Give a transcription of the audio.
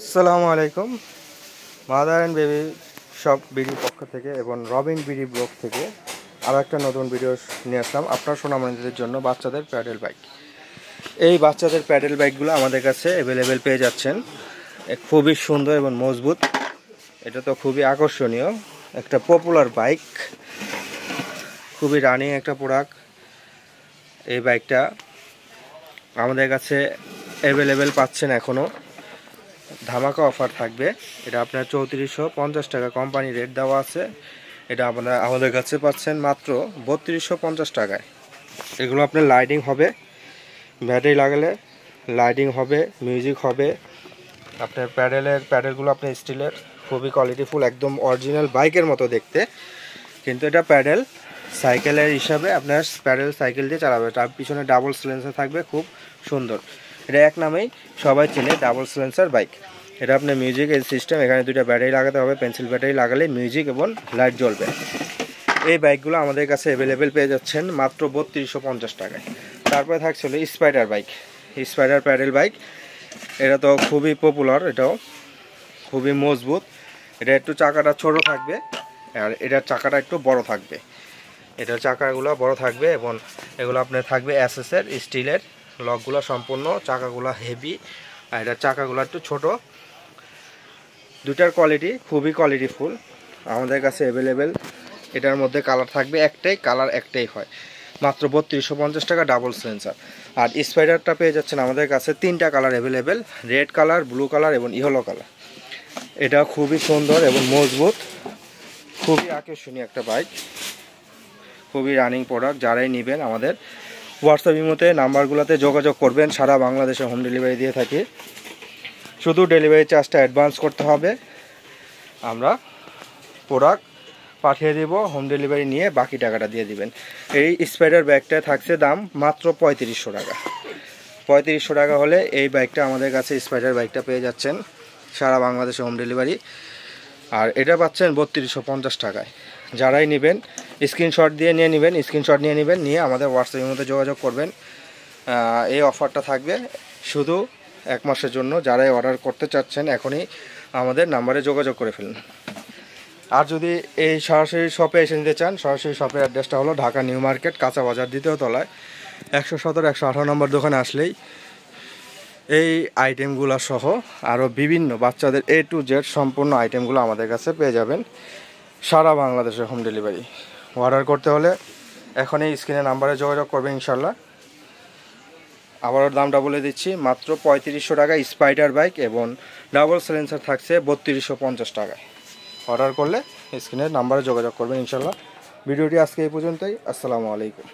আসসালামু আলাইকুম। Mother and baby shop BD পক্ষ থেকে এবং রবিন বিডি ব্লগ থেকে আরও একটা নতুন ভিডিও নিয়ে আসলাম আপনার সোনামণিদের জন্য। বাচ্চাদের প্যাডেল বাইক, এই বাচ্চাদের প্যাডেল বাইকগুলো আমাদের কাছে অ্যাভেলেবেল পেয়ে যাচ্ছেন। খুবই সুন্দর এবং মজবুত, এটা তো খুবই আকর্ষণীয় একটা পপুলার বাইক, খুবই রানিং একটা প্রোডাক্ট। এই বাইকটা আমাদের কাছে অ্যাভেলেবেল পাচ্ছেন এখনও। ধামাকা অফার থাকবে, এটা আপনার 3450 টাকা কোম্পানি রেট দেওয়া আছে, এটা আপনার আমাদের কাছে পাচ্ছেন মাত্র 3250 টাকায়। এগুলো আপনার লাইটিং হবে, ব্যাটারি লাগালে লাইটিং হবে, মিউজিক হবে। আপনার প্যাডেলগুলো আপনার স্টিলের, খুবই কোয়ালিটিফুল, একদম অরিজিনাল বাইকের মতো দেখতে, কিন্তু এটা প্যাডেল সাইকেলের হিসাবে আপনার প্যাডেল সাইকেল দিয়ে চালাবে। তার পিছনে ডাবল সিলেন্সার থাকবে, খুব সুন্দর। এটা এক নামেই সবাই চেনে, ডাবল সিলেন্সার বাইক। এটা আপনার মিউজিক এই সিস্টেম, এখানে দুইটা ব্যাটারি লাগাতে হবে, পেন্সিল ব্যাটারি লাগালে মিউজিক এবং লাইট জ্বলবে। এই বাইকগুলো আমাদের কাছে অ্যাভেলেবেল পেয়ে যাচ্ছেন মাত্র 3250 টাকায়। তারপরে থাকছিল spider bike, spider pedal bike. এটা তো খুবই পপুলার, এটাও খুবই মজবুত। এটা একটু চাকাটা ছোট থাকবে আর এটার চাকাটা একটু বড় থাকবে। এটার চাকাগুলো বড় থাকবে এবং এগুলো আপনার থাকবে এসএসের স্টিলের, লকগুলো সম্পূর্ণ, চাকাগুলো হেভি আর এটার চাকাগুলো একটু ছোট। দুটার কোয়ালিটি খুবই কোয়ালিটিফুল আমাদের কাছে অ্যাভেলেবেল। এটার মধ্যে কালার থাকবে একটাই, কালার একটাই হয়, মাত্র 3250 টাকা ডাবল সেন্সার। আর স্পাইডারটা পেয়ে যাচ্ছেন আমাদের কাছে তিনটা colour available, red colour, blue colour এবং ইয়েলো কালার। এটা খুবই সুন্দর এবং মজবুত, খুবই আকর্ষণীয় একটা বাইক, খুবই রানিং প্রোডাক্ট। যারাই নেবেন আমাদের হোয়াটসঅ্যাপ ইমোতে নাম্বারগুলোতে যোগাযোগ করবেন। সারা বাংলাদেশে হোম ডেলিভারি দিয়ে থাকি, শুধু ডেলিভারি চার্জটা অ্যাডভান্স করতে হবে, আমরা প্রোডাক্ট পাঠিয়ে দেব, হোম ডেলিভারি নিয়ে বাকি টাকাটা দিয়ে দিবেন। এই স্পাইডার ব্যাগটা থাকছে দাম মাত্র 3500 টাকা। 3500 টাকা হলে এই বাইকটা আমাদের কাছে স্পাইডার বাইকটা পেয়ে যাচ্ছেন সারা বাংলাদেশে হোম ডেলিভারি। আর এটা পাচ্ছেন 3250 টাকায়। যারাই নেবেন স্ক্রিনশট নিয়ে নেবেন, নিয়ে আমাদের হোয়াটসঅ্যাপের মধ্যে যোগাযোগ করবেন। এই অফারটা থাকবে শুধু এক মাসের জন্য। যারাই অর্ডার করতে চাচ্ছেন এখনই আমাদের নাম্বারে যোগাযোগ করে ফেলুন। আর যদি এই সরাসরি শপে এসে নিতে চান, সরাসরি শপের অ্যাড্রেসটা হলো ঢাকা নিউ মার্কেট, কাঁচা বাজার, দ্বিতীয় তলায় 117-118 নম্বর দোকানে আসলেই এই আইটেমগুলো সহ আরও বিভিন্ন বাচ্চাদের A to Z সম্পূর্ণ আইটেমগুলো আমাদের কাছে পেয়ে যাবেন সারা বাংলাদেশে হোম ডেলিভারি। অর্ডার করতে হলে এখন এই স্ক্রিনে নাম্বারে যোগাযোগ করবেন ইনশাল্লাহ। আবারও দামটা বলে দিচ্ছি, মাত্র 3500 টাকা স্পাইডার বাইক এবং ডাবল সিলেন্সার থাকছে 3250 টাকায়। অর্ডার করলে স্ক্রিনের নাম্বারে যোগাযোগ করবেন ইনশাল্লাহ। ভিডিওটি আজকে এই পর্যন্তই। আসসালামু আলাইকুম।